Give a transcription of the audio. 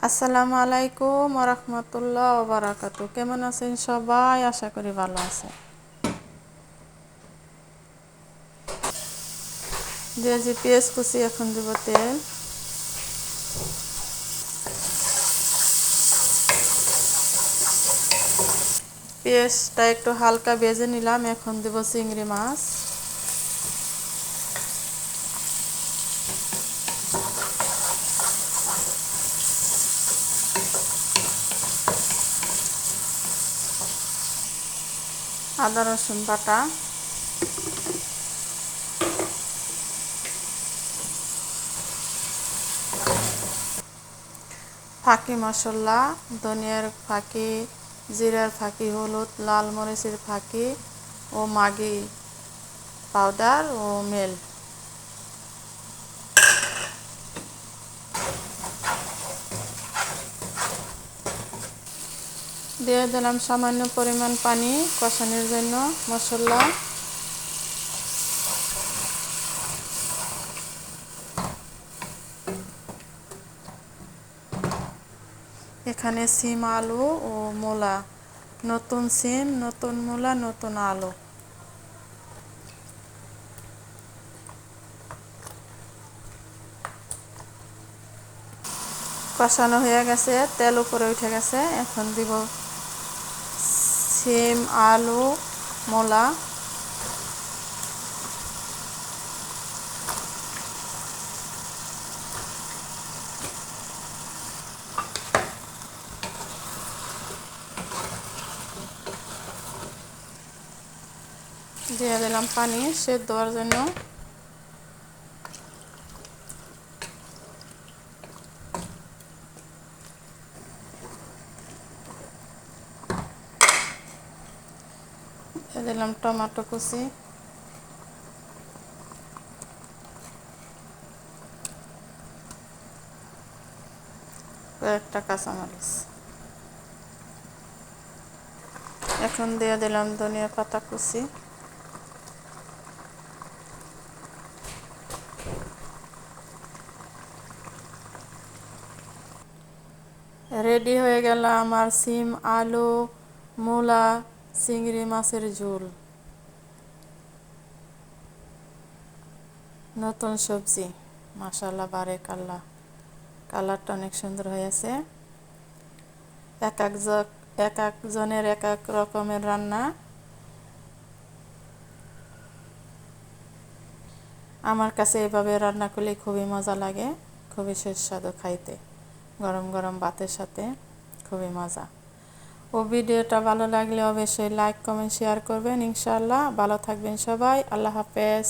আসসালামু আলাইকুম ওয়া রাহমাতুল্লাহি ওয়া বারাকাতুহু। কেমন আছেন সবাই? আশা করি ভালো আছেন। দিয়েছি পেঁয়াজ কুচি, এখন দিব তেল। পেঁয়াজটা একটু হালকা ভেজে নিলাম, এখন দিব চিংড়ি মাছ। আদা রসুন বাটা, ফাঁকি মশলা, ধনিয়ার ফাঁকি, জিরার ফাঁকি, হলুদ, লাল মরিচের ফাঁকি ও ম্যাগি পাউডার ও মেল। দিয়ে দিলাম সামান্য পরিমাণ পানি কষানোর জন্য মশলা। এখানে সিম, আলু ও মূলা, নতুন সিম, নতুন মূলা, নতুন আলু। কষানো হয়ে গেছে, তেল উপরে উঠে গেছে। এখন দিব সিম, আলু, মূলা। দিয়ে দিলাম পানি সেদ্ধ হওয়ার জন্য। দিয়ে দিলাম টমেটো কুচি, কয়েকটা কাঁচামরিচ। এখন দিয়ে দিলাম ধনিয়া পাতা কুচি। রেডি হয়ে গেল আমার সিম, আলু, মূলা, চিংড়ি মাছের ঝোল। নতুন সবজি, মাশাআল্লাহ বারাকাল্লাহ। কালারটা অনেক সুন্দর হয়েছে। এক একজনের এক এক রকমের রান্না। আমার কাছে এভাবে রান্না করলে খুবই মজা লাগে, খুবই সুস্বাদু খাইতে, গরম গরম ভাতের সাথে খুবই মজা। ও ভিডিওটা ভালো লাগলে অবশ্যই লাইক, কমেন্ট, শেয়ার করবেন। ইনশাআল্লাহ ভালো থাকবেন সবাই। আল্লাহ হাফেজ।